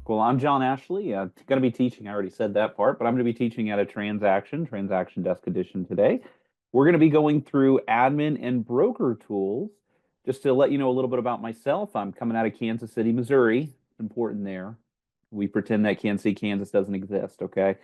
Well, I'm John Ashley. Going to be teaching. I already said that part, but I'm going to be teaching at a Transaction Desk Edition today. We're going to be going through admin and broker tools. Just to let you know a little bit about myself, I'm coming out of Kansas City, Missouri. It's important there. We pretend that Kansas City, Kansas doesn't exist, okay?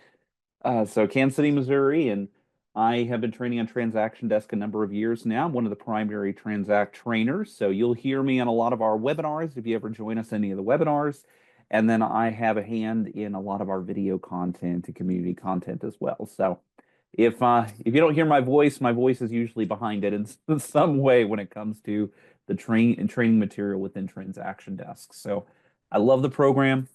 So Kansas City, Missouri, and I have been training on Transaction Desk a number of years now. I'm one of the primary Transact trainers. So you'll hear me on a lot of our webinars if you ever join us any of the webinars. And then I have a hand in a lot of our video content and community content as well. So if you don't hear my voice is usually behind it in some way when it comes to the training material within Transaction Desk. So I love the program.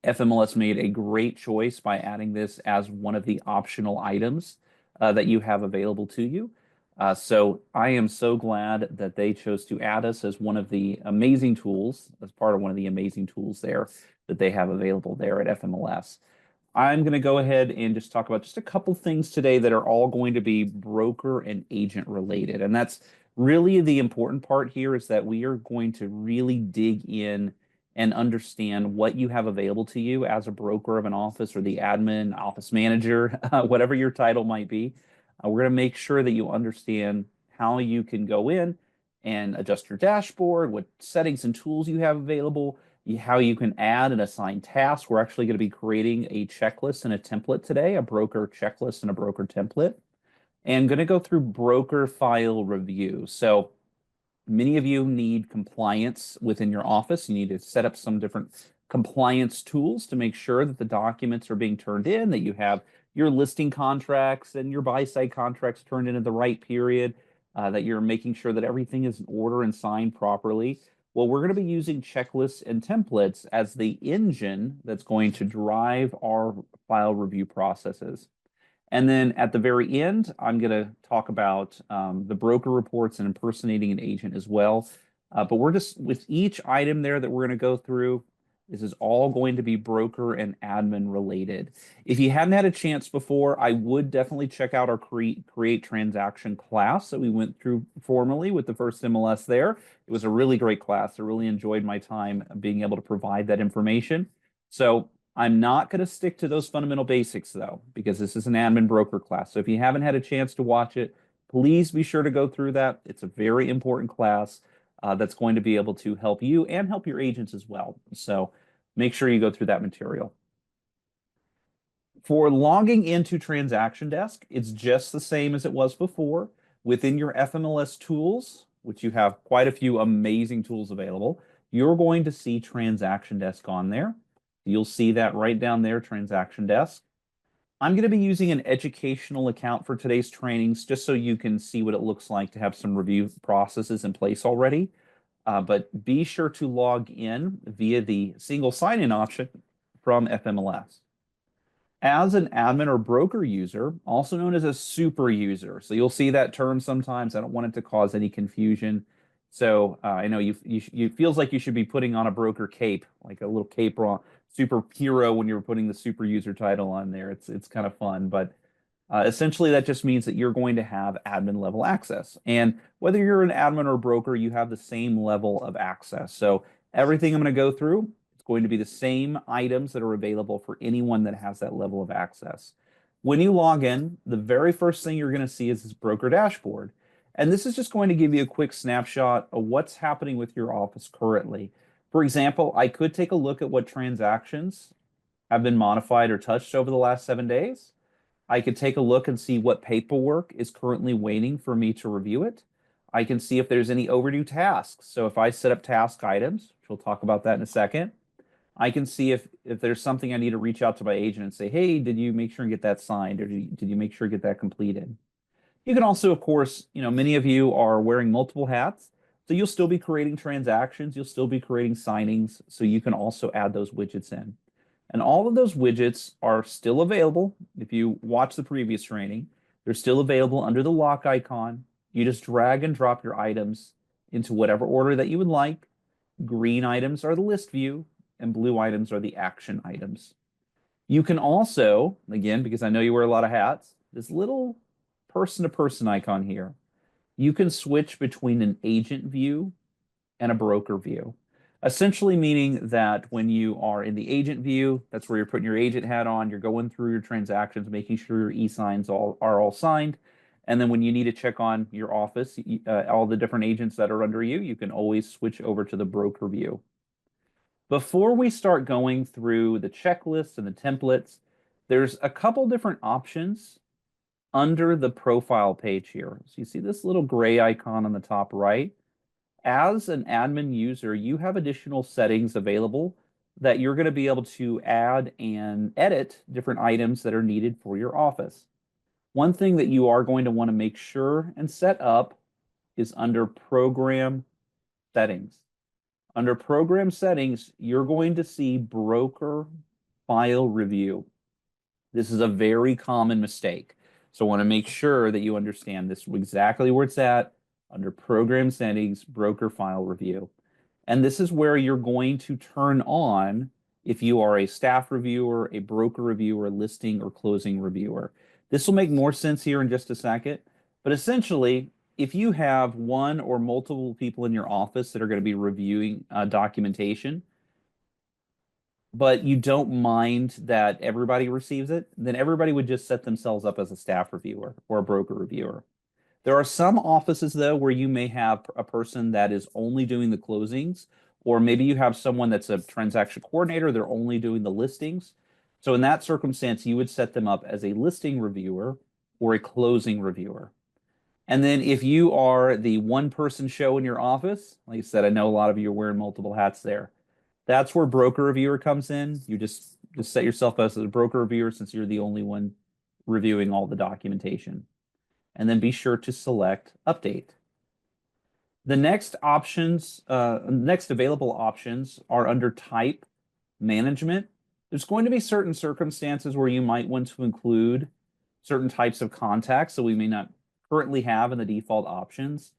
FMLS made a great choice by adding this as one of the optional items that you have available to you. So I am so glad that they chose to add us as one of the amazing tools, as part of one of the amazing tools there that they have available there at FMLS. I'm going to go ahead and just talk about just a couple things today that are all going to be broker and agent related. And that's really the important part here, is that we are going to really dig in and understand what you have available to you as a broker of an office or the admin, office manager, whatever your title might be. We're going to make sure that you understand how you can go in and adjust your dashboard, what settings and tools you have available, how you can add and assign tasks. We're actually going to be creating a checklist and a template today, a broker checklist and a broker template, and going to go through broker file review. So many of you need compliance within your office. You need to set up some different compliance tools to make sure that the documents are being turned in, that you have your listing contracts and your buy-side contracts turned in at the right period, that you're making sure that everything is in order and signed properly. Well, we're going to be using checklists and templates as the engine that's going to drive our file review processes. And then at the very end, I'm going to talk about the broker reports and impersonating an agent as well. But we're just, with each item there that we're going to go through, this is all going to be broker and admin related. If you hadn't had a chance before, I would definitely check out our create transaction class that we went through formally with the first MLS there. It was a really great class. I really enjoyed my time being able to provide that information. So I'm not going to stick to those fundamental basics, though, because this is an admin broker class. So if you haven't had a chance to watch it, please be sure to go through that. It's a very important class that's going to be able to help you and help your agents as well. So make sure you go through that material. For logging into Transaction Desk, it's just the same as it was before. Within your FMLS tools, which you have quite a few amazing tools available, you're going to see Transaction Desk on there. You'll see that right down there, Transaction Desk. I'm going to be using an educational account for today's trainings, just so you can see what it looks like to have some review processes in place already. But be sure to log in via the single sign-in option from FMLS. As an admin or broker user, also known as a super user. So you'll see that term sometimes. I don't want it to cause any confusion. So I know you feels like you should be putting on a broker cape, like a little cape on superhero when you're putting the super user title on there. It's kind of fun, but essentially that just means that you're going to have admin level access. And whether you're an admin or broker, you have the same level of access. So everything I'm going to go through, it's going to be the same items that are available for anyone that has that level of access. When you log in, the very first thing you're going to see is this broker dashboard. And this is just going to give you a quick snapshot of what's happening with your office currently. For example, I could take a look at what transactions have been modified or touched over the last 7 days. I could take a look and see what paperwork is currently waiting for me to review it. I can see if there's any overdue tasks. So if I set up task items, which we'll talk about that in a second, I can see if there's something I need to reach out to my agent and say, hey, did you make sure and get that signed, or did you make sure and get that completed? You can also, of course, many of you are wearing multiple hats. So you'll still be creating transactions, you'll still be creating signings, so you can also add those widgets in. And all of those widgets are still available. If you watch the previous training, they're still available under the lock icon. You just drag and drop your items into whatever order that you would like. Green items are the list view, and blue items are the action items. You can also, again, because I know you wear a lot of hats, this little person-to-person icon here, you can switch between an agent view and a broker view. Essentially meaning that when you are in the agent view, that's where you're putting your agent hat on, you're going through your transactions, making sure your e-signs are all signed. And then when you need to check on your office, all the different agents that are under you, you can always switch over to the broker view. Before we start going through the checklist and the templates, there's a couple different options under the profile page here. So you see this little gray icon on the top right. As an admin user, you have additional settings available that you're going to be able to add and edit different items that are needed for your office. One thing that you are going to want to make sure and set up is under Program Settings. Under Program Settings, you're going to see Broker File Review. This is a very common mistake. So I want to make sure that you understand this exactly where it's at under Program Settings, Broker File Review. And this is where you're going to turn on if you are a staff reviewer, a broker reviewer, listing or closing reviewer. This will make more sense here in just a second. But essentially, if you have one or multiple people in your office that are going to be reviewing documentation, but you don't mind that everybody receives it, then everybody would just set themselves up as a staff reviewer or a broker reviewer. There are some offices, though, where you may have a person that is only doing the closings, or maybe you have someone that's a transaction coordinator, they're only doing the listings. So in that circumstance, you would set them up as a listing reviewer or a closing reviewer. And then if you are the one-person show in your office, like I said, I know a lot of you are wearing multiple hats there. That's where broker reviewer comes in. You just set yourself up as a broker reviewer since you're the only one reviewing all the documentation. And then be sure to select update. The next available options are under type management. There's going to be certain circumstances where you might want to include certain types of contacts that we may not currently have in the default options,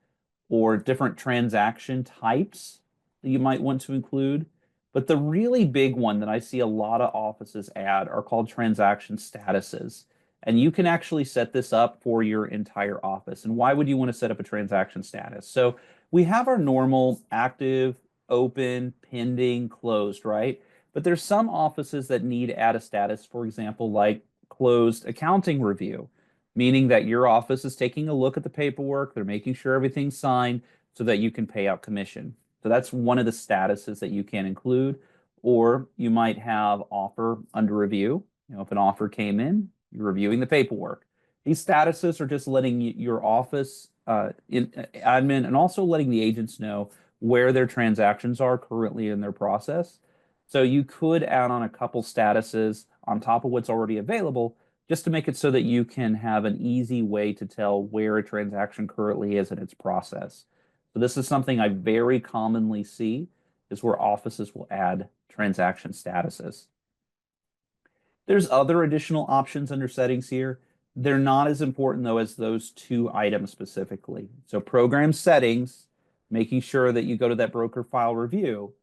or different transaction types that you might want to include. But the really big one that I see a lot of offices add are called transaction statuses. And you can actually set this up for your entire office. And why would you want to set up a transaction status? So we have our normal active, open, pending, closed, right? But there's some offices that need to add a status, for example, like closed accounting review, meaning that your office is taking a look at the paperwork, they're making sure everything's signed so that you can pay out commission. So that's one of the statuses that you can include. Or you might have offer under review. You know, if an offer came in, you're reviewing the paperwork. These statuses are just letting your office admin and also letting the agents know where their transactions are currently in their process. So you could add on a couple statuses on top of what's already available just to make it so that you can have an easy way to tell where a transaction currently is in its process. So this is something I very commonly see is where offices will add transaction statuses. There's other additional options under settings here. They're not as important though as those two items specifically. So program settings, making sure that you go to that broker file review,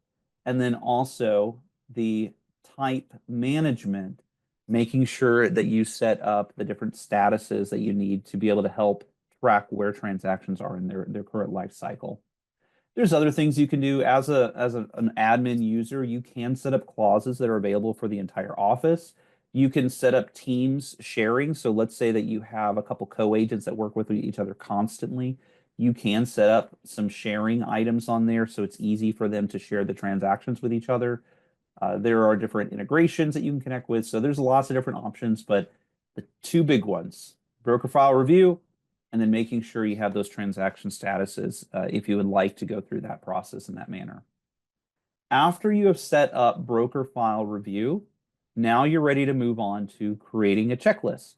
and then also the type management, making sure that you set up the different statuses that you need to be able to help track where transactions are in their current life cycle. There's other things you can do as an admin user. You can set up clauses that are available for the entire office. You can set up teams sharing. So let's say that you have a couple co-agents that work with each other constantly. You can set up some sharing items on there so it's easy for them to share the transactions with each other. There are different integrations that you can connect with. So there's lots of different options, but the two big ones, broker file review, and then making sure you have those transaction statuses if you would like to go through that process in that manner. After you have set up broker file review, now you're ready to move on to creating a checklist.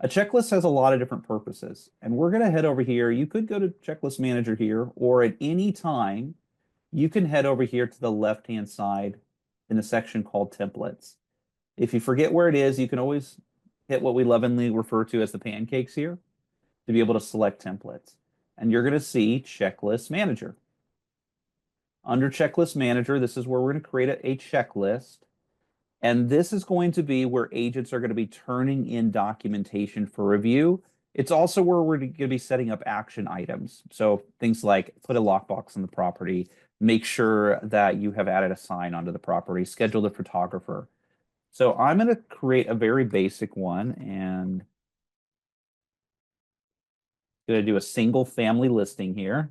A checklist has a lot of different purposes, and we're going to head over here. You could go to Checklist Manager here, or at any time, you can head over here to the left-hand side in the section called Templates. If you forget where it is, you can always hit what we lovingly refer to as the pancakes here to be able to select templates. And you're going to see Checklist Manager. Under Checklist Manager, this is where we're going to create a checklist. And this is going to be where agents are going to be turning in documentation for review. It's also where we're going to be setting up action items. So things like put a lockbox on the property, make sure that you have added a sign onto the property, schedule the photographer. So I'm going to create a very basic one and going to do a single family listing here.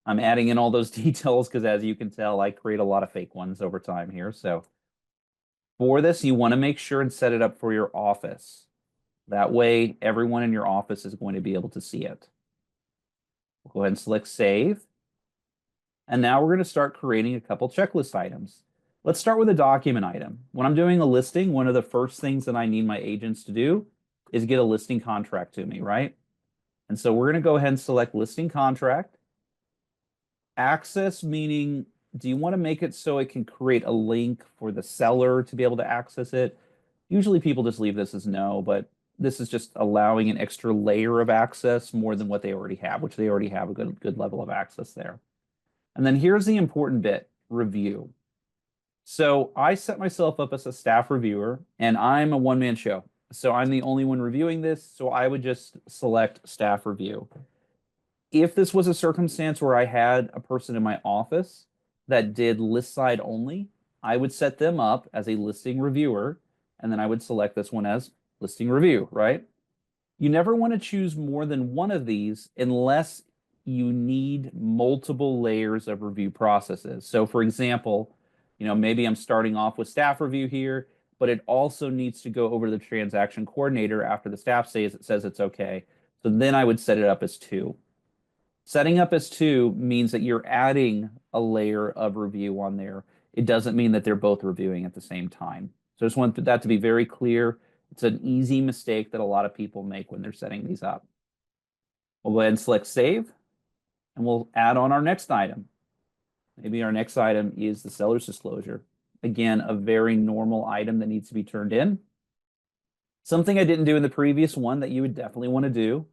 I'm adding in all those details because as you can tell, I create a lot of fake ones over time here. So for this, you want to make sure and set it up for your office. That way, everyone in your office is going to be able to see it. We'll go ahead and select save. And now we're going to start creating a couple checklist items. Let's start with a document item. When I'm doing a listing, one of the first things that I need my agents to do is get a listing contract to me, right? And so we're going to go ahead and select listing contract. Access meaning, do you want to make it so it can create a link for the seller to be able to access it? Usually people just leave this as no, but this is just allowing an extra layer of access more than what they already have, which they already have a good level of access there. And then here's the important bit, review. So I set myself up as a staff reviewer, and I'm a one-man show. So I'm the only one reviewing this, so I would just select staff review. If this was a circumstance where I had a person in my office that did list side only, I would set them up as a listing reviewer, and then I would select this one as listing review, right? You never want to choose more than one of these unless you need multiple layers of review processes. So for example, maybe I'm starting off with staff review here, but it also needs to go over to the transaction coordinator after the staff says it's okay. So then I would set it up as two. Setting up as two means that you're adding a layer of review on there. It doesn't mean that they're both reviewing at the same time. So I just want that to be very clear. It's an easy mistake that a lot of people make when they're setting these up. We'll go ahead and select save, and we'll add on our next item. Maybe our next item is the seller's disclosure. Again, a very normal item that needs to be turned in. Something I didn't do in the previous one that you would definitely want to do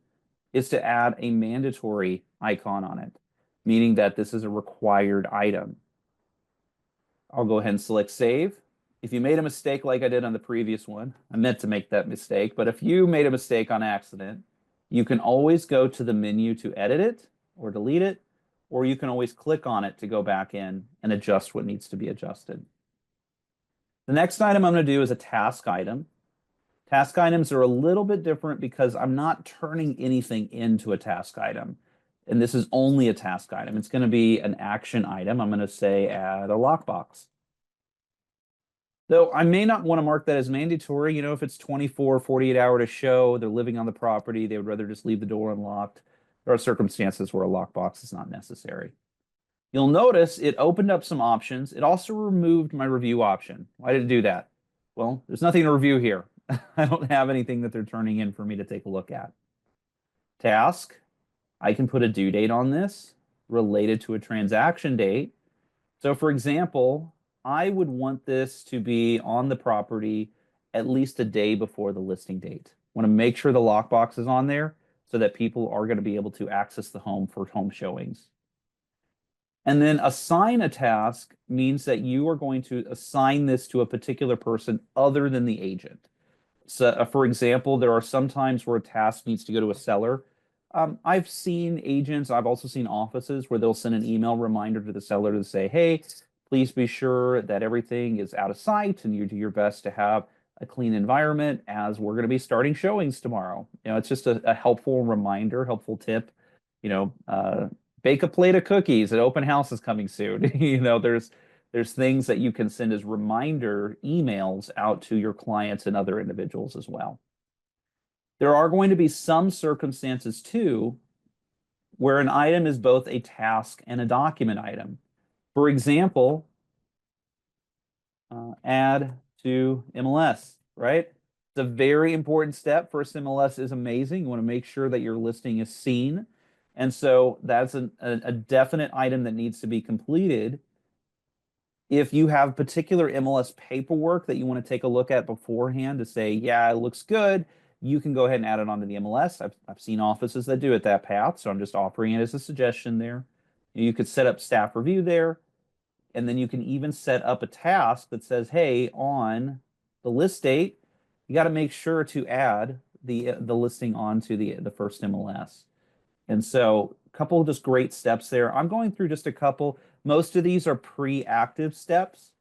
is to add a mandatory icon on it, meaning that this is a required item. I'll go ahead and select save. If you made a mistake like I did on the previous one, I meant to make that mistake, but if you made a mistake on accident, you can always go to the menu to edit it or delete it, or you can always click on it to go back in and adjust what needs to be adjusted. The next item I'm going to do is a task item. Task items are a little bit different because I'm not turning anything into a task item. And this is only a task item. It's going to be an action item. I'm going to say add a lockbox. Though I may not want to mark that as mandatory, if it's 24, 48 hour to show, they're living on the property, they would rather just leave the door unlocked. There are circumstances where a lockbox is not necessary. You'll notice it opened up some options. It also removed my review option. Why did it do that? Well, there's nothing to review here. I don't have anything that they're turning in for me to take a look at. Task, I can put a due date on this related to a transaction date. So for example, I would want this to be on the property at least a day before the listing date. I want to make sure the lockbox is on there so that people are going to be able to access the home for home showings. And then assign a task means that you are going to assign this to a particular person other than the agent. So, for example, there are some times where a task needs to go to a seller. I've seen agents, I've also seen offices where they'll send an email reminder to the seller to say, hey, please be sure that everything is out of sight and you do your best to have a clean environment as we're going to be starting showings tomorrow. It's just a helpful reminder, helpful tip. Bake a plate of cookies. An open house is coming soon. There's things that you can send as reminder emails out to your clients and other individuals as well. There are going to be some circumstances too where an item is both a task and a document item. For example, add to MLS, right? It's a very important step. First MLS is amazing. You want to make sure that your listing is seen. And so that's a definite item that needs to be completed. If you have particular MLS paperwork that you want to take a look at beforehand to say, yeah, it looks good, you can go ahead and add it onto the MLS. I've seen offices that do it that path, so I'm just offering it as a suggestion there. You could set up staff review there, and then you can even set up a task that says, hey, on the list date, you got to make sure to add the listing onto the first MLS. And so couple of just great steps there. I'm going through just a couple. Most of these are pre-active steps.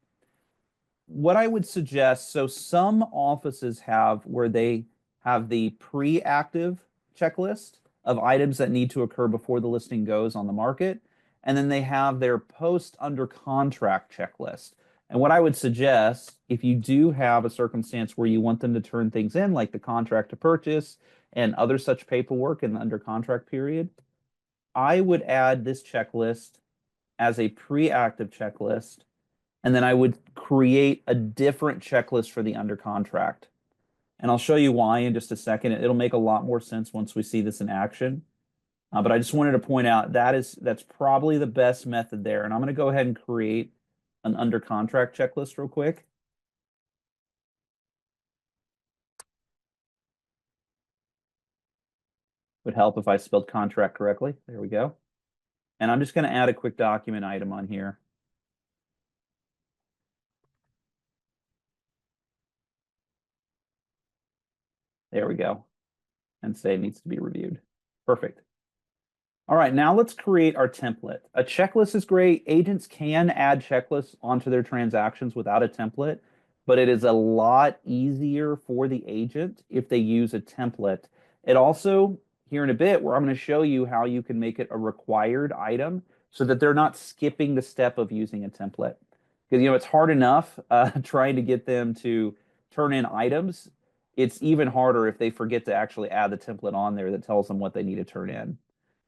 What I would suggest, so some offices have where they have the pre-active checklist of items that need to occur before the listing goes on the market, and then they have their post under contract checklist. And what I would suggest, if you do have a circumstance where you want them to turn things in, like the contract to purchase and other such paperwork in the under contract period, I would add this checklist as a pre-active checklist, and then I would create a different checklist for the under contract. And I'll show you why in just a second. It'll make a lot more sense once we see this in action. But I just wanted to point out that's probably the best method there. And I'm going to go ahead and create an under contract checklist real quick. Would help if I spelled contract correctly. There we go. And I'm just going to add a quick document item on here. There we go. And say it needs to be reviewed. Perfect. All right, now let's create our template. A checklist is great. Agents can add checklists onto their transactions without a template, but it is a lot easier for the agent if they use a template. It also, here in a bit, where I'm going to show you how you can make it a required item so that they're not skipping the step of using a template. Because, it's hard enough trying to get them to turn in items. It's even harder if they forget to actually add the template on there that tells them what they need to turn in.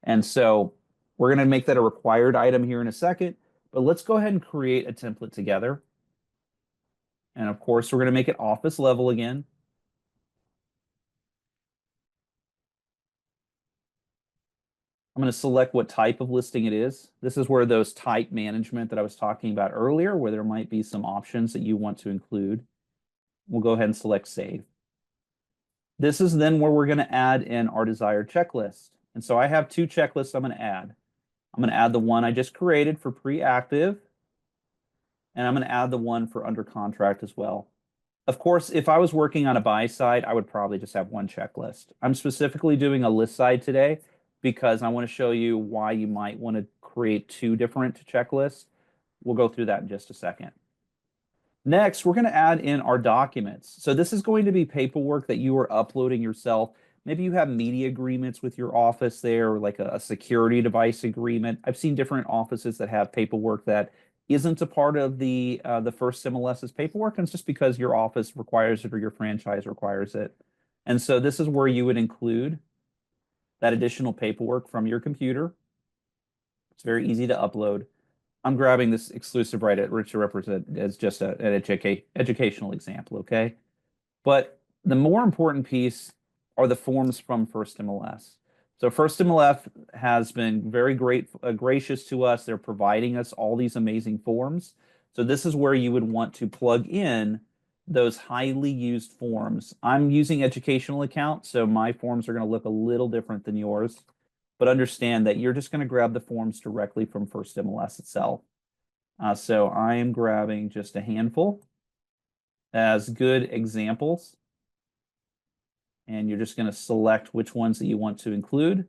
And so we're going to make that a required item here in a second, but let's go ahead and create a template together. And of course, we're going to make it office level again. I'm going to select what type of listing it is. This is where those type management that I was talking about earlier, where there might be some options that you want to include. We'll go ahead and select save. This is then where we're going to add in our desired checklist. And so I have two checklists I'm going to add. I'm going to add the one I just created for pre-active, and I'm going to add the one for under contract as well. Of course, if I was working on a buy side, I would probably just have one checklist. I'm specifically doing a list side today because I want to show you why you might want to create two different checklists. We'll go through that in just a second. Next, we're going to add in our documents. So this is going to be paperwork that you are uploading yourself. Maybe you have media agreements with your office there, or like a security device agreement. I've seen different offices that have paperwork that isn't a part of the first MLS's paperwork, and it's just because your office requires it or your franchise requires it. And so this is where you would include that additional paperwork from your computer. It's very easy to upload. I'm grabbing this exclusive right at Rich to represent as just an educational example, okay? But the more important piece are the forms from First MLS. So First MLS has been very gracious to us. They're providing us all these amazing forms. So this is where you would want to plug in those highly used forms. I'm using educational account, so my forms are going to look a little different than yours. But understand that you're just going to grab the forms directly from First MLS itself. So I am grabbing just a handful as good examples. And you're just going to select which ones that you want to include.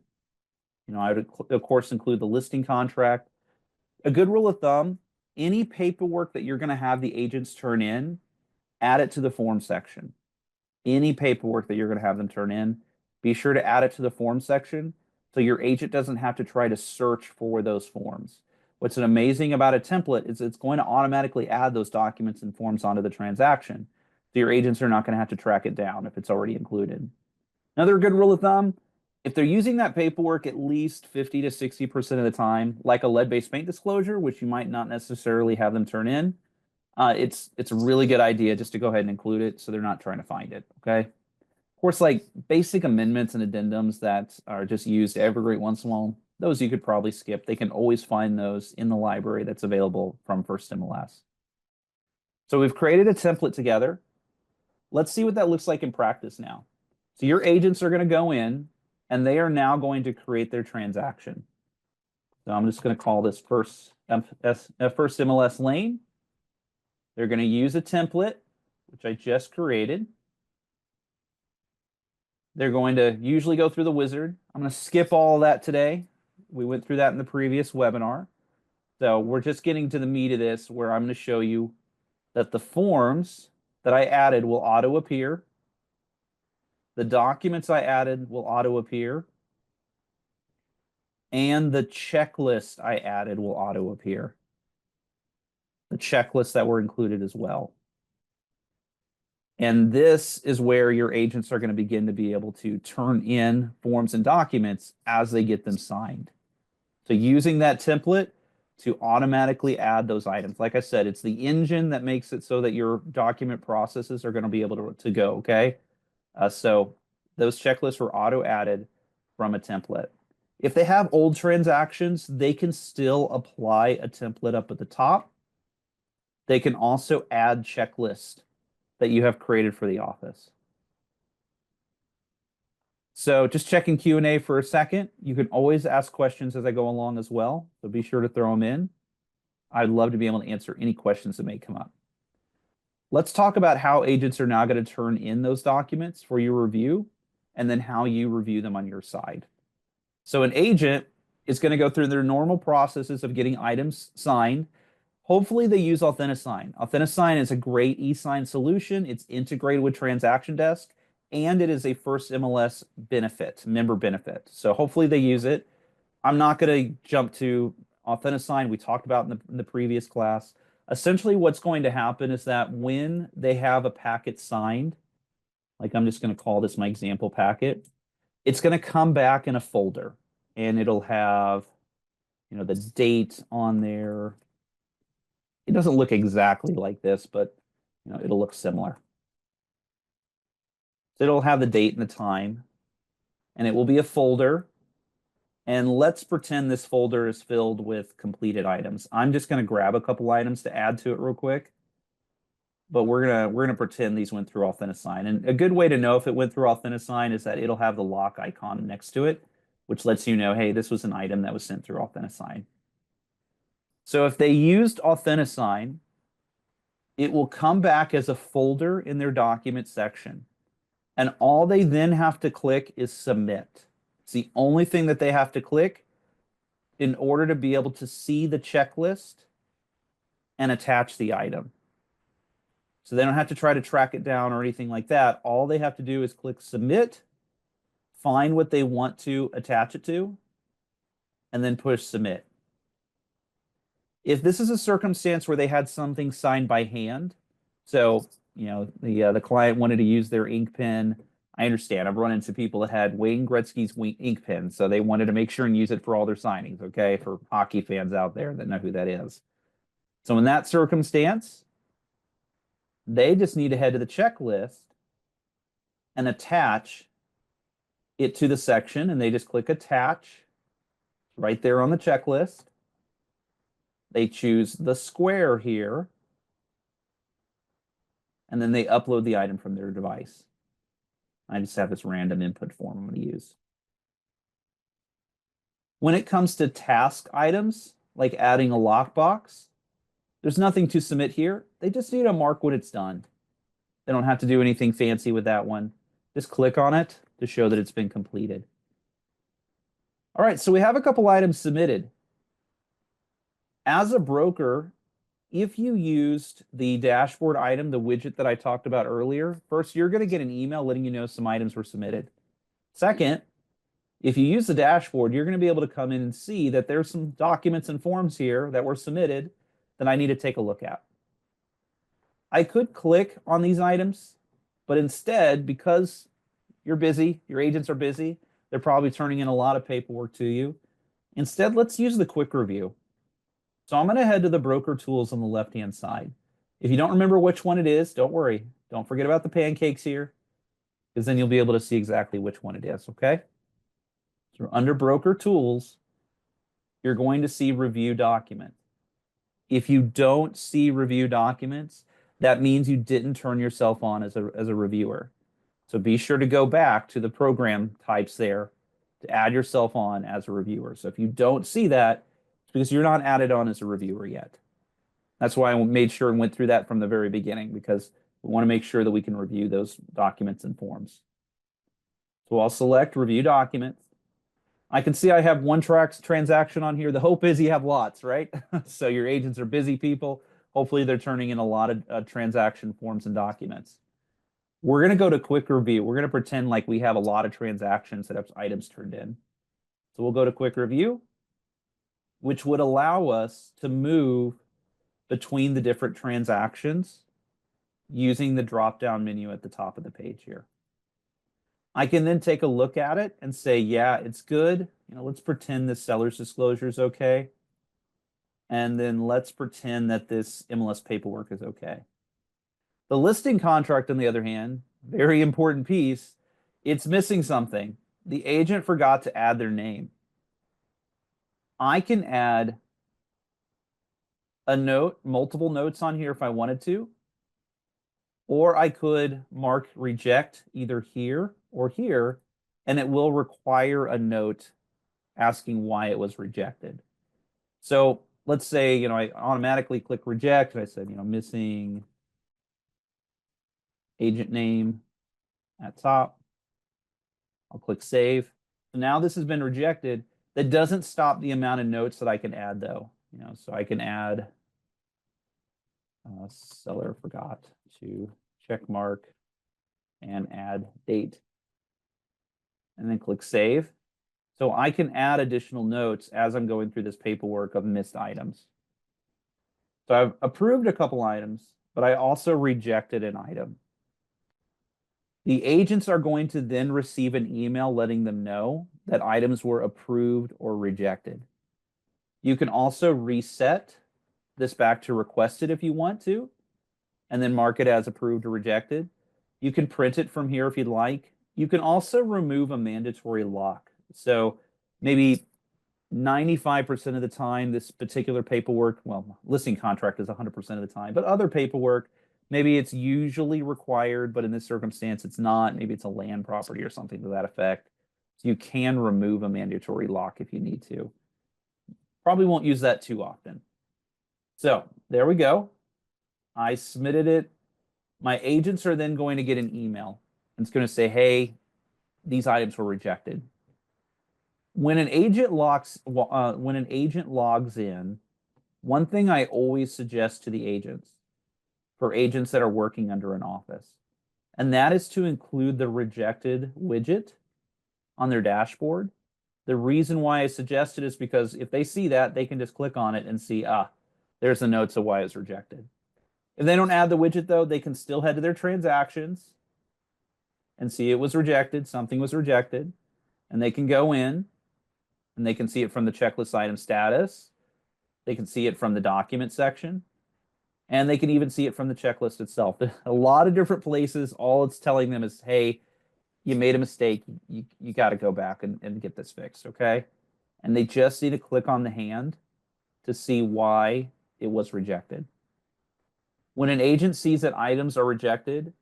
I would, of course, include the listing contract. A good rule of thumb, any paperwork that you're going to have the agents turn in, add it to the form section. Any paperwork that you're going to have them turn in, be sure to add it to the form section so your agent doesn't have to try to search for those forms. What's amazing about a template is it's going to automatically add those documents and forms onto the transaction. So your agents are not going to have to track it down if it's already included. Another good rule of thumb, if they're using that paperwork at least 50 to 60% of the time, like a lead-based paint disclosure, which you might not necessarily have them turn in, it's a really good idea just to go ahead and include it so they're not trying to find it, okay? Of course, like basic amendments and addendums that are just used every once in a while, those you could probably skip. They can always find those in the library that's available from First MLS. So we've created a template together. Let's see what that looks like in practice now. So your agents are going to go in and they are now going to create their transaction. So I'm just going to call this first MLS lane. They're going to use a template, which I just created. They're going to usually go through the wizard. I'm going to skip all of that today. We went through that in the previous webinar. So we're just getting to the meat of this where I'm going to show you that the forms that I added will auto appear. The documents I added will auto appear. And the checklist I added will auto appear. The checklists that were included as well. And this is where your agents are going to begin to be able to turn in forms and documents as they get them signed. So using that template to automatically add those items. Like I said, it's the engine that makes it so that your document processes are going to be able to go, okay? So those checklists were auto added from a template. If they have old transactions, they can still apply a template up at the top. They can also add checklists that you have created for the office. So just checking Q&A for a second. You can always ask questions as I go along as well, so be sure to throw them in. I'd love to be able to answer any questions that may come up. Let's talk about how agents are now going to turn in those documents for your review, and then how you review them on your side. So an agent is going to go through their normal processes of getting items signed. Hopefully they use AuthentiSign. AuthentiSign is a great e-sign solution. It's integrated with TransactionDesk, and it is a first MLS benefit, member benefit. So hopefully they use it. I'm not going to jump to AuthentiSign. We talked about in the previous class. Essentially what's going to happen is that when they have a packet signed, like I'm just going to call this my example packet, it's going to come back in a folder, and it'll have, the date on there. It doesn't look exactly like this, but it'll look similar. So it'll have the date and the time, and it will be a folder. And let's pretend this folder is filled with completed items. I'm just going to grab a couple items to add to it real quick. But we're gonna pretend these went through AuthentiSign. And a good way to know if it went through AuthentiSign is that it'll have the lock icon next to it, which lets you know, hey, this was an item that was sent through AuthentiSign. So if they used AuthentiSign, it will come back as a folder in their document section. And all they then have to click is submit. It's the only thing that they have to click in order to be able to see the checklist and attach the item. So they don't have to try to track it down or anything like that. All they have to do is click submit, find what they want to attach it to, and then push submit. If this is a circumstance where they had something signed by hand, so the client wanted to use their ink pen. I understand. I've run into people that had Wayne Gretzky's ink pen, so they wanted to make sure and use it for all their signings, okay, for hockey fans out there that know who that is. So in that circumstance, they just need to head to the checklist and attach it to the section, and they just click attach right there on the checklist. They choose the square here, and then they upload the item from their device. I just have this random input form I'm going to use. When it comes to task items, like adding a lockbox, there's nothing to submit here. They just need to mark what it's done. They don't have to do anything fancy with that one. Just click on it to show that it's been completed. All right, so we have a couple items submitted. As a broker, if you used the dashboard item, the widget that I talked about earlier, first, you're going to get an email letting you know some items were submitted. Second, if you use the dashboard, you're going to be able to come in and see that there's some documents and forms here that were submitted that I need to take a look at. I could click on these items, but instead, because you're busy, your agents are busy, they're probably turning in a lot of paperwork to you. Instead, let's use the quick review. So I'm going to head to the broker tools on the left-hand side. If you don't remember which one it is, don't worry. Don't forget about the pancakes here, because then you'll be able to see exactly which one it is, okay? So under broker tools, you're going to see review document. If you don't see review documents, that means you didn't turn yourself on as a reviewer. So be sure to go back to the program types there to add yourself on as a reviewer. So if you don't see that, it's because you're not added on as a reviewer yet. That's why I made sure and went through that from the very beginning, because we want to make sure that we can review those documents and forms. So I'll select review documents. I can see I have one transaction on here. The hope is you have lots, right? So your agents are busy people. Hopefully they're turning in a lot of transaction forms and documents. We're going to go to quick review. We're going to pretend like we have a lot of transactions that have items turned in. So we'll go to quick review, which would allow us to move between the different transactions using the drop-down menu at the top of the page here. I can then take a look at it and say, yeah, it's good. Let's pretend this seller's disclosure is okay. And then let's pretend that this MLS paperwork is okay. The listing contract, on the other hand, very important piece, it's missing something. The agent forgot to add their name. I can add a note, multiple notes on here if I wanted to, or I could mark reject either here or here, and it will require a note asking why it was rejected. So let's say, I automatically click reject, and I said, missing agent name at top. I'll click save. So now this has been rejected. That doesn't stop the amount of notes that I can add, though. So I can add seller forgot to check mark and add date, and then click save. So I can add additional notes as I'm going through this paperwork of missed items. So I've approved a couple items, but I also rejected an item. The agents are going to then receive an email letting them know that items were approved or rejected. You can also reset this back to requested if you want to, and then mark it as approved or rejected. You can print it from here if you'd like. You can also remove a mandatory lock. So maybe 95% of the time, this particular paperwork, well, listing contract is 100% of the time, but other paperwork, maybe it's usually required, but in this circumstance, it's not. Maybe it's a land property or something to that effect. So you can remove a mandatory lock if you need to. Probably won't use that too often. So there we go. I submitted it. My agents are then going to get an email. It's going to say, hey, these items were rejected. When an agent logs in, one thing I always suggest to the agents, for agents that are working under an office, and that is to include the rejected widget on their dashboard. The reason why I suggest it is because if they see that, they can just click on it and see, there's the notes of why it's rejected. If they don't add the widget, though, they can still head to their transactions and see it was rejected, something was rejected, and they can go in and they can see it from the checklist item status. They can see it from the document section, and they can even see it from the checklist itself. A lot of different places. All it's telling them is, hey, you made a mistake. You got to go back and get this fixed, okay? And they just need to click on the hand to see why it was rejected. When an agent sees that items are rejected,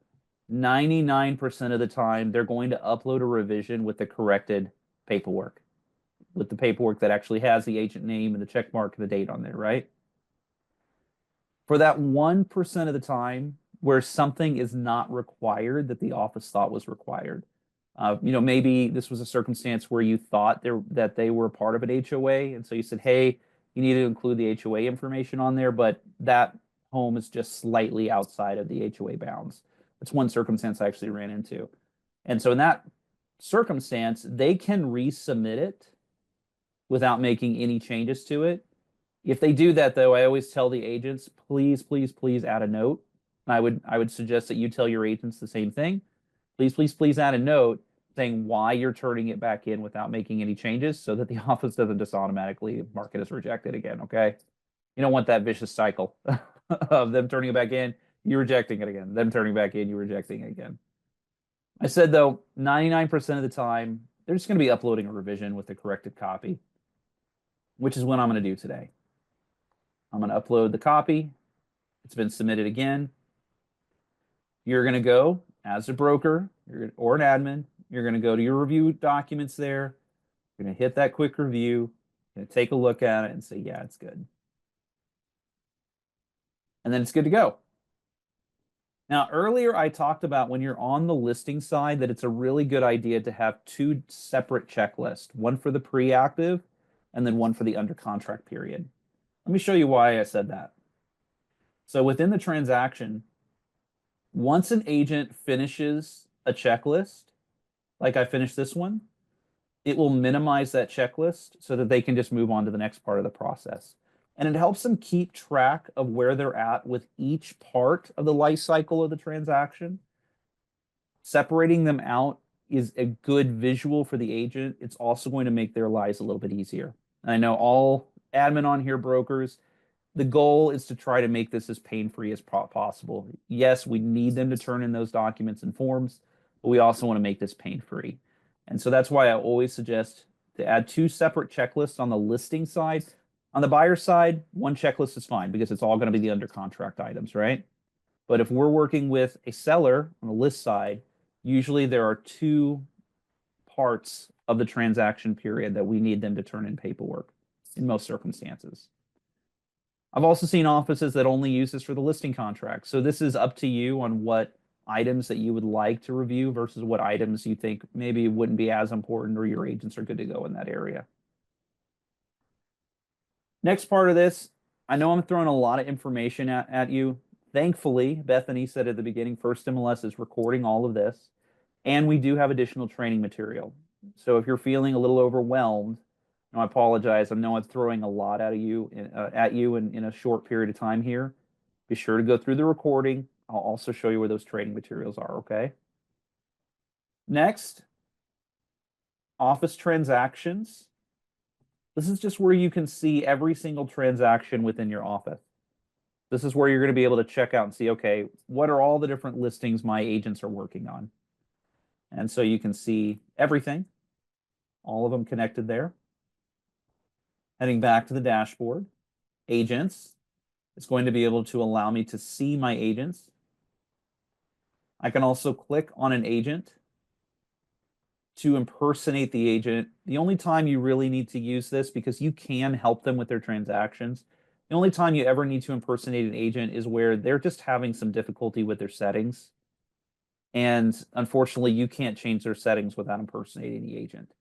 99% of the time, they're going to upload a revision with the corrected paperwork, with the paperwork that actually has the agent name and the check mark and the date on there, right? For that 1% of the time where something is not required that the office thought was required, maybe this was a circumstance where you thought that they were part of an HOA, and so you said, hey, you need to include the HOA information on there, but that home is just slightly outside of the HOA bounds. That's one circumstance I actually ran into. And so in that circumstance, they can resubmit it without making any changes to it. If they do that, though, I always tell the agents, please, please, please add a note. And I would suggest that you tell your agents the same thing. Please, please, please add a note saying why you're turning it back in without making any changes so that the office doesn't just automatically mark it as rejected again, okay? You don't want that vicious cycle of them turning it back in, you rejecting it again, them turning back in, you rejecting it again. I said, though, 99% of the time, they're just going to be uploading a revision with the corrected copy, which is what I'm going to do today. I'm going to upload the copy. It's been submitted again. You're going to go as a broker or an admin. You're going to go to your review documents there. You're going to hit that quick review. You're going to take a look at it and say, yeah, it's good. And then it's good to go. Now, earlier I talked about when you're on the listing side that it's a really good idea to have two separate checklists, one for the pre-active and then one for the under contract period. Let me show you why I said that. So within the transaction, once an agent finishes a checklist, like I finished this one, it will minimize that checklist so that they can just move on to the next part of the process. And it helps them keep track of where they're at with each part of the life cycle of the transaction. Separating them out is a good visual for the agent. It's also going to make their lives a little bit easier. And I know all admin on here brokers, the goal is to try to make this as pain-free as possible. Yes, we need them to turn in those documents and forms, but we also want to make this pain-free. And so that's why I always suggest to add two separate checklists on the listing side. On the buyer side, one checklist is fine because it's all going to be the under contract items, right? But if we're working with a seller on the list side, usually there are two parts of the transaction period that we need them to turn in paperwork in most circumstances. I've also seen offices that only use this for the listing contract. So this is up to you on what items that you would like to review versus what items you think maybe wouldn't be as important or your agents are good to go in that area. Next part of this, I know I'm throwing a lot of information at you. Thankfully, Bethany said at the beginning, First MLS is recording all of this, and we do have additional training material. So if you're feeling a little overwhelmed, I apologize. I know I'm throwing a lot at you in a short period of time here. Be sure to go through the recording. I'll also show you where those training materials are, okay? Next, office transactions. This is just where you can see every single transaction within your office. This is where you're going to be able to check out and see, okay, what are all the different listings my agents are working on? And so you can see everything, all of them connected there. Heading back to the dashboard, agents. It's going to be able to allow me to see my agents. I can also click on an agent to impersonate the agent. The only time you really need to use this, because you can help them with their transactions, the only time you ever need to impersonate an agent is where they're just having some difficulty with their settings. And unfortunately, you can't change their settings without impersonating the agent.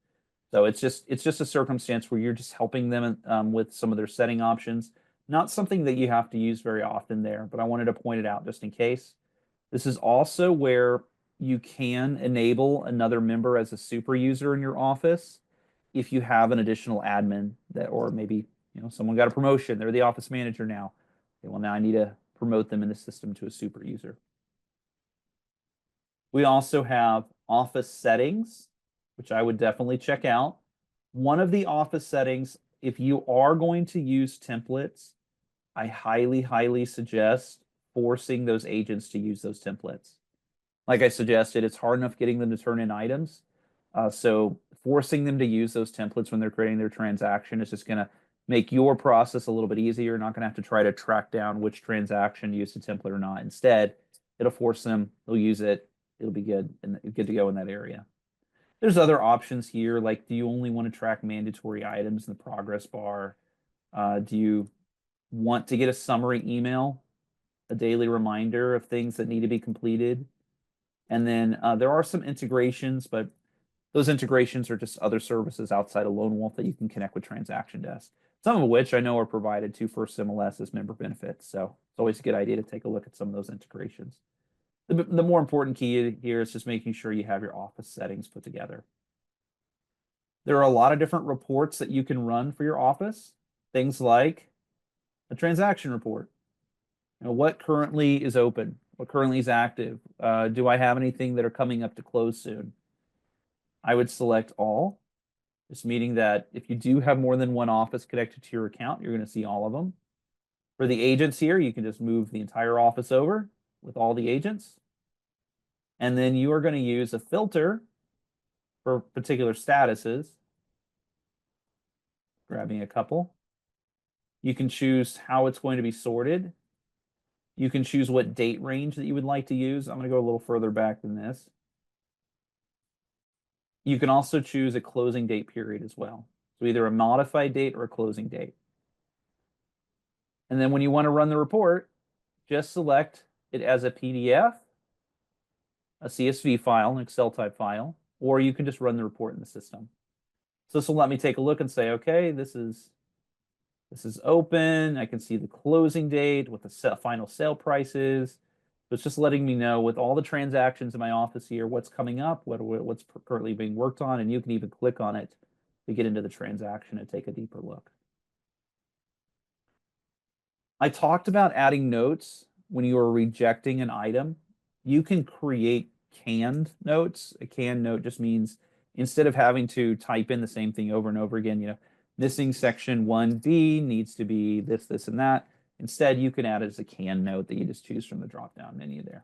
So it's just a circumstance where you're just helping them with some of their setting options. Not something that you have to use very often there, but I wanted to point it out just in case. This is also where you can enable another member as a super user in your office if you have an additional admin that, or maybe someone got a promotion, they're the office manager now. Okay, well, now I need to promote them in the system to a super user. We also have office settings, which I would definitely check out. One of the office settings, if you are going to use templates, I highly, highly suggest forcing those agents to use those templates. Like I suggested, it's hard enough getting them to turn in items. So forcing them to use those templates when they're creating their transaction is just going to make your process a little bit easier. You're not going to have to try to track down which transaction used a template or not. Instead, it'll force them, they'll use it, it'll be good and good to go in that area. There's other options here, like do you only want to track mandatory items in the progress bar? Do you want to get a summary email, a daily reminder of things that need to be completed? And then there are some integrations, but those integrations are just other services outside of Lone Wolf that you can connect with TransactionDesk. Some of which I know are provided to First MLS as member benefits. So it's always a good idea to take a look at some of those integrations. The more important key here is just making sure you have your office settings put together. There are a lot of different reports that you can run for your office. Things like a transaction report. What currently is open? What currently is active? Do I have anything that are coming up to close soon? I would select all, just meaning that if you do have more than one office connected to your account, you're going to see all of them. For the agents here, you can just move the entire office over with all the agents. And then you are going to use a filter for particular statuses. Grabbing a couple. You can choose how it's going to be sorted. You can choose what date range that you would like to use. I'm going to go a little further back than this. You can also choose a closing date period as well. So either a modified date or a closing date. And then when you want to run the report, just select it as a PDF, a CSV file, an Excel type file, or you can just run the report in the system. So this will let me take a look and say, okay, this is open. I can see the closing date, what the final sale price is. So it's just letting me know with all the transactions in my office here, what's coming up, what's currently being worked on, and you can even click on it to get into the transaction and take a deeper look. I talked about adding notes when you are rejecting an item. You can create canned notes. A canned note just means instead of having to type in the same thing over and over again, missing section 1B needs to be this, this, and that. Instead, you can add it as a canned note that you just choose from the drop-down menu there.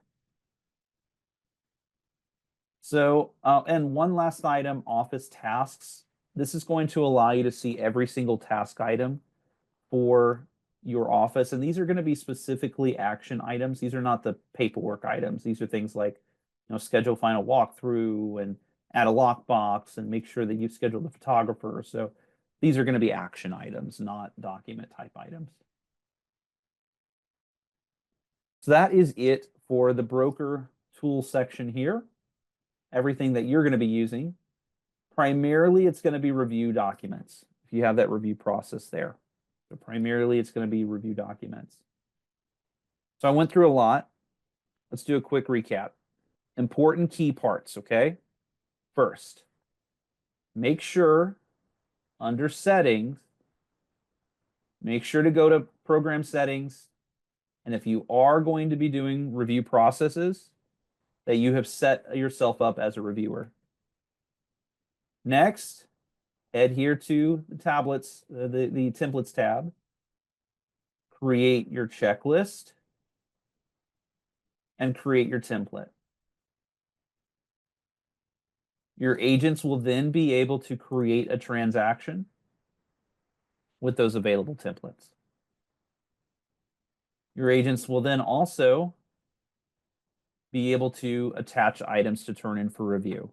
So, and one last item, office tasks. This is going to allow you to see every single task item for your office. And these are going to be specifically action items. These are not the paperwork items. These are things like, schedule final walkthrough and add a lockbox and make sure that you've scheduled the photographer. So these are going to be action items, not document type items. So that is it for the broker tool section here. Everything that you're going to be using. Primarily, it's going to be review documents if you have that review process there. So primarily, it's going to be review documents. So I went through a lot. Let's do a quick recap. Important key parts, okay? First, make sure under settings, make sure to go to program settings. And if you are going to be doing review processes, that you have set yourself up as a reviewer. Next, adhere to the tablets, the templates tab. Create your checklist and create your template. Your agents will then be able to create a transaction with those available templates. Your agents will then also be able to attach items to turn in for review.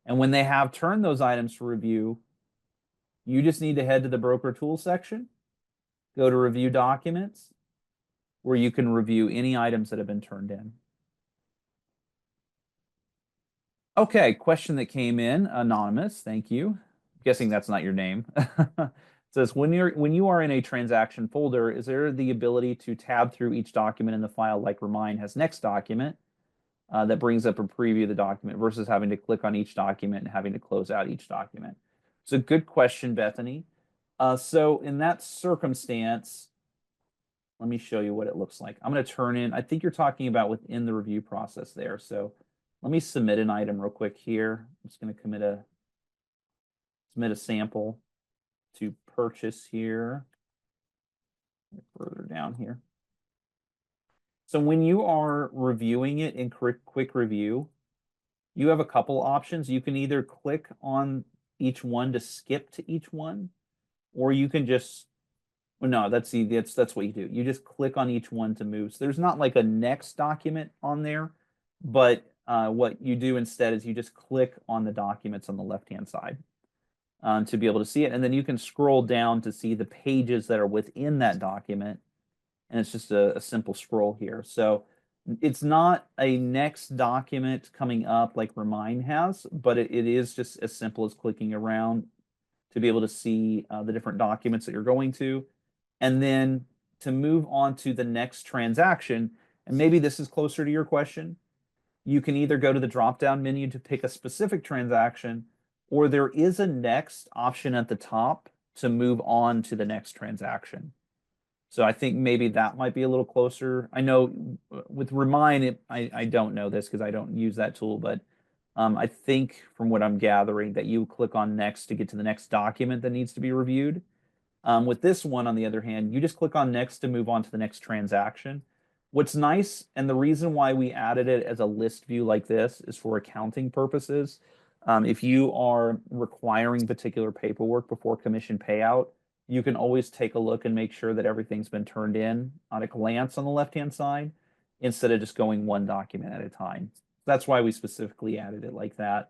And when they have turned those items for review, you just need to head to the broker tools section, go to review documents, where you can review any items that have been turned in. Okay, question that came in, anonymous, thank you. I'm guessing that's not your name. It says, when you are in a transaction folder, is there the ability to tab through each document in the file like Remind has next document that brings up a preview of the document versus having to click on each document and having to close out each document? It's a good question, Bethany. So in that circumstance, let me show you what it looks like. I'm going to turn in, I think you're talking about within the review process there. So let me submit an item real quick here. I'm just going to submit a sample to purchase here. Further down here. So when you are reviewing it in quick review, you have a couple options. You can either click on each one to skip to each one, or you can just, well, no, that's what you do. You just click on each one to move. So there's not like a next document on there, but what you do instead is you just click on the documents on the left-hand side to be able to see it. And then you can scroll down to see the pages that are within that document. And it's just a simple scroll here. So it's not a next document coming up like Remind has, but it is just as simple as clicking around to be able to see the different documents that you're going to. And then to move on to the next transaction, and maybe this is closer to your question, you can either go to the drop-down menu to pick a specific transaction, or there is a next option at the top to move on to the next transaction. So I think maybe that might be a little closer. I know with Remind, I don't know this because I don't use that tool, but I think from what I'm gathering that you click on next to get to the next document that needs to be reviewed. With this one, on the other hand, you just click on next to move on to the next transaction. What's nice, and the reason why we added it as a list view like this is for accounting purposes. If you are requiring particular paperwork before commission payout, you can always take a look and make sure that everything's been turned in on a glance on the left-hand side instead of just going one document at a time. That's why we specifically added it like that.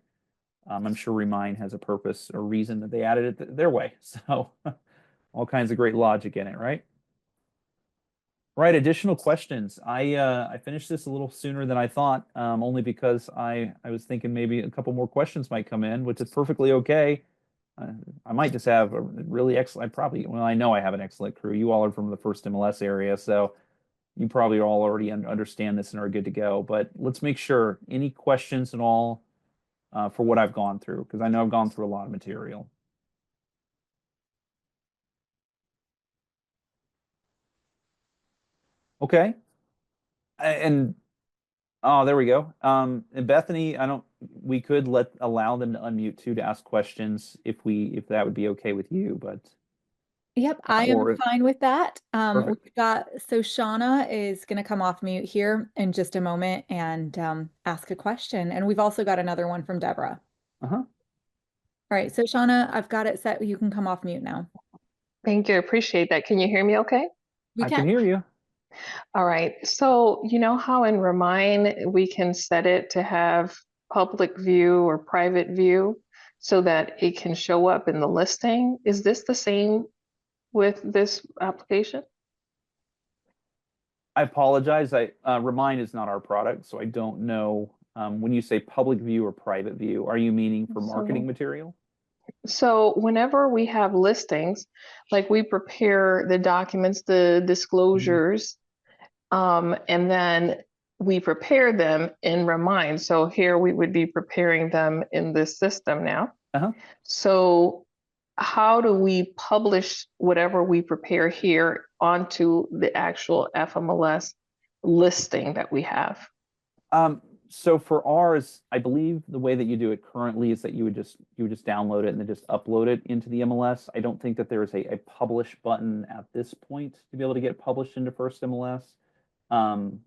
I'm sure Remind has a purpose or reason that they added it their way. So all kinds of great logic in it, right? Right, additional questions. I finished this a little sooner than I thought, only because I was thinking maybe a couple more questions might come in, which is perfectly okay. Uh, I might just have a really excellent. I probably, well, I know I have an excellent crew. You all are from the first MLS area, so you probably all already understand this and are good to go. But let's make sure any questions at all for what I've gone through, because I know I've gone through a lot of material. Okay, and oh, there we go. And Bethany, I don't. We could allow them to unmute too to ask questions if that would be okay with you, but Yep, I am or fine with that. perfect. We've got, so Shauna is going to come off mute here in just a moment and ask a question. And we've also got another one from Deborah. Uh-huh. All right, so Shauna, I've got it set. You can come off mute now. Thank you. Appreciate that. Can you hear me okay? We I can can. hear you. All right. So, you know how in Remind we can set it to have public view or private view so that it can show up in the listing? Is this the same with this application? I apologize. Remind is not our product, so I don't know. When you say public view or private view, are you meaning for marketing So, material? so whenever we have listings, like we prepare the documents, the Mhm. disclosures, and then we prepare them in Remind. So here we would be preparing them in this system now. Uh-huh. So how do we publish whatever we prepare here onto the actual FMLS listing that we have? So for ours, I believe the way that you do it currently is that you would just download it and then just upload it into the MLS. I don't think that there is a publish button at this point to be able to get published into First MLS. Um,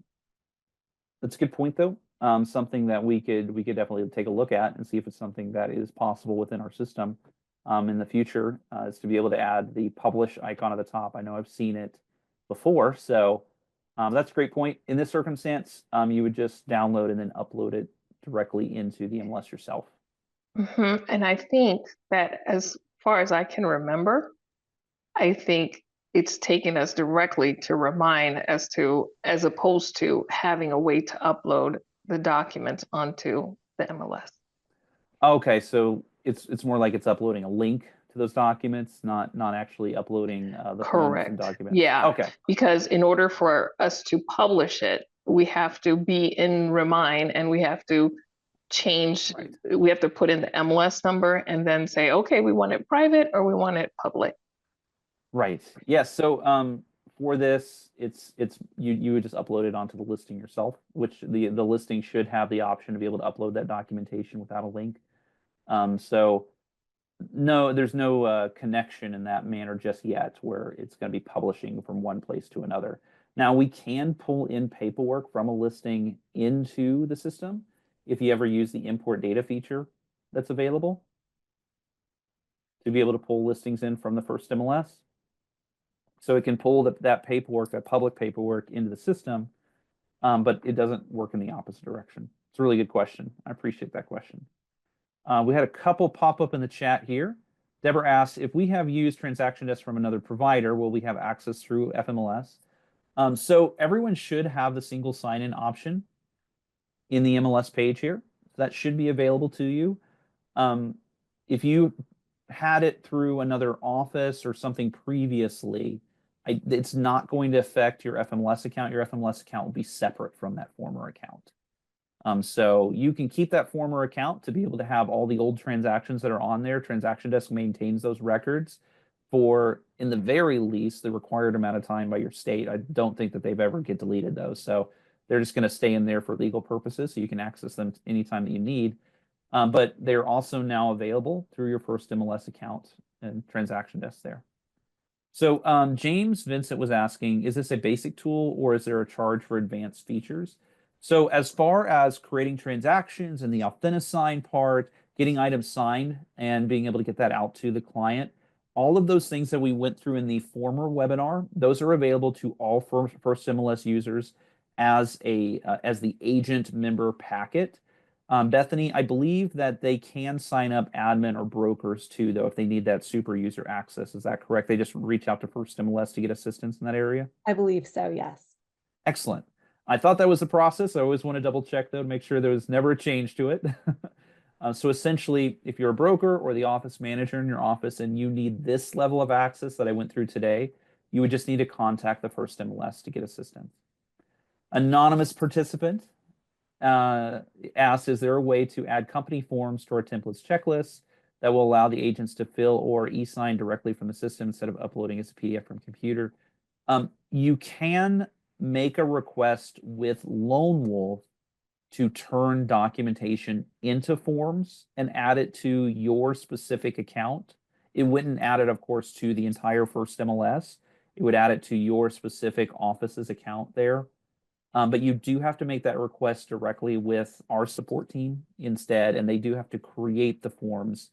that's a good point though. Something that we could definitely take a look at and see if it's something that is possible within our system in the future, is to be able to add the publish icon at the top. I know I've seen it before, so that's a great point. In this circumstance, you would just download and then upload it directly into the MLS yourself. And I think that as far as I can remember, I think it's taking us directly to Remind as opposed to having a way to upload the documents onto the MLS. Okay, so it's more like it's uploading a link to those documents, not actually uploading the forms and Correct. documents. Yeah, Okay, because in order for us to publish it, we have to be in Remind and we have to change, right. we have to put in the MLS number and then say, okay, we want it private or we want it public. Right. Yes. So for this, it's you would just upload it onto the listing yourself, which the listing should have the option to be able to upload that documentation without a link. So no, there's no connection in that manner just yet where it's going to be publishing from one place to another. Now we can pull in paperwork from a listing into the system if you ever use the import data feature that's available to be able to pull listings in from the first MLS. So it can pull that paperwork, that public paperwork into the system, but it doesn't work in the opposite direction. It's a really good question. I appreciate that question. We had a couple pop up in the chat here. Deborah asks, if we have used TransactionDesk from another provider, will we have access through FMLS? So everyone should have the single sign-in option in the MLS page here. That should be available to you. If you had it through another office or something previously, it's not going to affect your FMLS account. Your FMLS account will be separate from that former account. So you can keep that former account to be able to have all the old transactions that are on there. Transaction Desk maintains those records for, in the very least, the required amount of time by your state. I don't think that they've ever get deleted those. So they're just going to stay in there for legal purposes, so you can access them anytime that you need. But they're also now available through your first MLS account and Transaction Desk there. So James Vincent was asking, is this a basic tool or is there a charge for advanced features? So as far as creating transactions and the Authentisign part, getting items signed and being able to get that out to the client, all of those things that we went through in the former webinar, those are available to all first MLS users as the agent member packet. Bethany, I believe that they can sign up admin or brokers too, though, if they need that super user access. Is that correct? They just reach out to First MLS to get assistance in that area? I believe so, yes. Excellent. I thought that was the process. I always want to double check though to make sure there was never a change to it. So essentially, if you're a broker or the office manager in your office and you need this level of access that I went through today, you would just need to contact the First MLS to get assistance. Anonymous participant asks, is there a way to add company forms to our templates checklist that will allow the agents to fill or e-sign directly from the system instead of uploading as a PDF from computer? You can make a request with Lone Wolf to turn documentation into forms and add it to your specific account. It wouldn't add it, of course, to the entire First MLS. It would add it to your specific office's account there. But you do have to make that request directly with our support team instead, and they do have to create the forms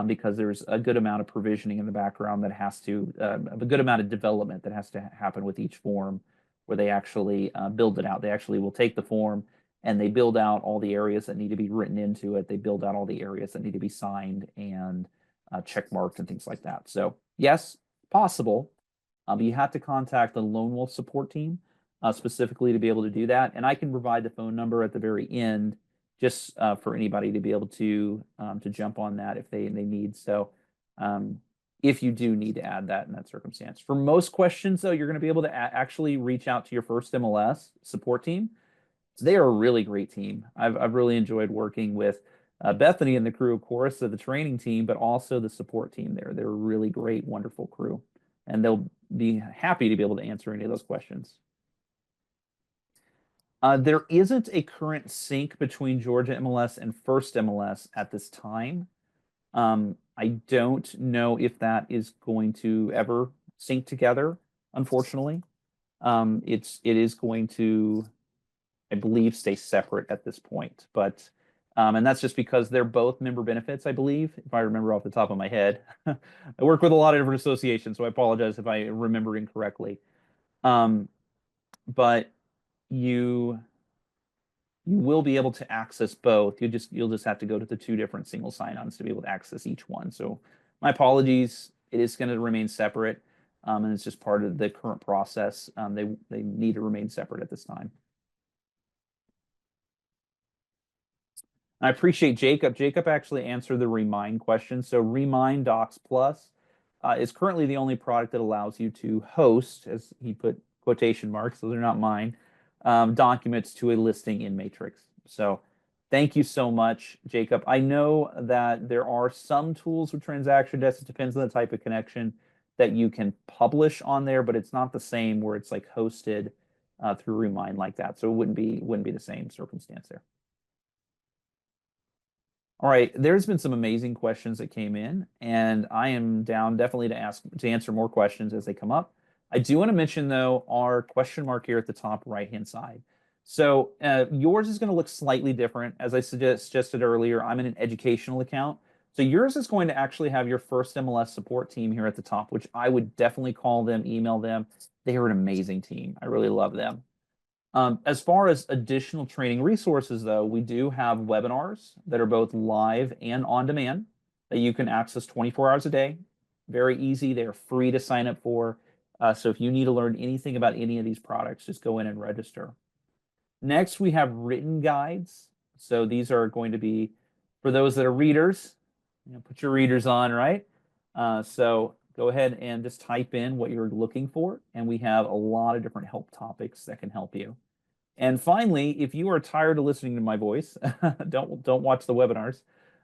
because there's a good amount of provisioning in the background that has to, a good amount of development that has to happen with each form where they actually build it out. They actually will take the form and they build out all the areas that need to be written into it. They build out all the areas that need to be signed and check marked and things like that. So yes, possible. You have to contact the Lone Wolf support team specifically to be able to do that. And I can provide the phone number at the very end just for anybody to be able to jump on that if they need. So if you do need to add that in that circumstance. For most questions, though, you're going to be able to actually reach out to your First MLS support team. They are a really great team. I've really enjoyed working with Bethany and the crew, of course, of the training team, but also the support team there. They're a really great, wonderful crew. And they'll be happy to be able to answer any of those questions. There isn't a current sync between Georgia MLS and First MLS at this time. I don't know if that is going to ever sync together, unfortunately. It is going to, I believe, stay separate at this point. But and that's just because they're both member benefits, I believe, if I remember off the top of my head. I work with a lot of different associations, so I apologize if I remember incorrectly. But you will be able to access both. You'll just have to go to the two different single sign-ons to be able to access each one. So my apologies. It is going to remain separate, and it's just part of the current process. They need to remain separate at this time. I appreciate Jacob. Jacob actually answered the Remind question. So Remind Docs Plus is currently the only product that allows you to host, as he put quotation marks, those are not mine, documents to a listing in Matrix. So thank you so much, Jacob. I know that there are some tools with TransactionDesk. It depends on the type of connection that you can publish on there, but it's not the same where it's like hosted through Remind like that. So it wouldn't be the same circumstance there. All right, there's been some amazing questions that came in, and I am down definitely to answer more questions as they come up. I do want to mention, though, our question mark here at the top right-hand side. So yours is going to look slightly different. As I suggested earlier, I'm in an educational account. So yours is going to actually have your First MLS support team here at the top, which I would definitely call them, email them. They are an amazing team. I really love them. As far as additional training resources, though, we do have webinars that are both live and on demand that you can access 24 hours a day. Very easy. They are free to sign up for. So if you need to learn anything about any of these products, just go in and register. Next, we have written guides. So these are going to be for those that are readers. Put your readers on, right? So go ahead and just type in what you're looking for, and we have a lot of different help topics that can help you. And finally, if you are tired of listening to my voice, don't watch the webinars,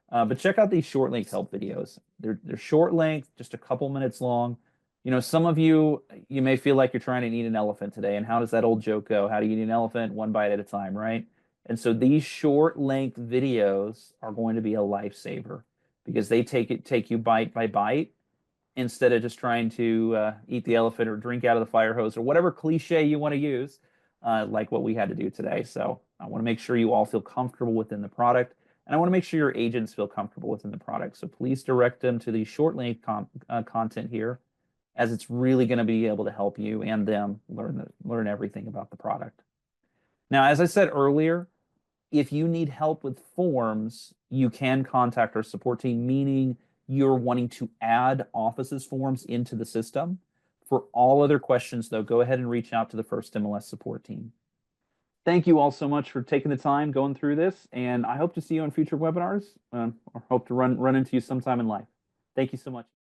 but check out these short length help videos. They're short length, just a couple minutes long. Some of you may feel like you're trying to eat an elephant today, and how does that old joke go? How do you eat an elephant? One bite at a time, right? And so these short length videos are going to be a lifesaver because they take you bite by bite instead of just trying to eat the elephant or drink out of the fire hose or whatever cliche you want to use, like what we had to do today. So I want to make sure you all feel comfortable within the product, and I want to make sure your agents feel comfortable within the product. So please direct them to the short length content here, as it's really going to be able to help you and them learn everything about the product. Now, as I said earlier, if you need help with forms, you can contact our support team, meaning you're wanting to add offices forms into the system. For all other questions, though, go ahead and reach out to the First MLS support team. Thank you all so much for taking the time going through this, and I hope to see you on future webinars, or hope to run into you sometime in life. Thank you so much.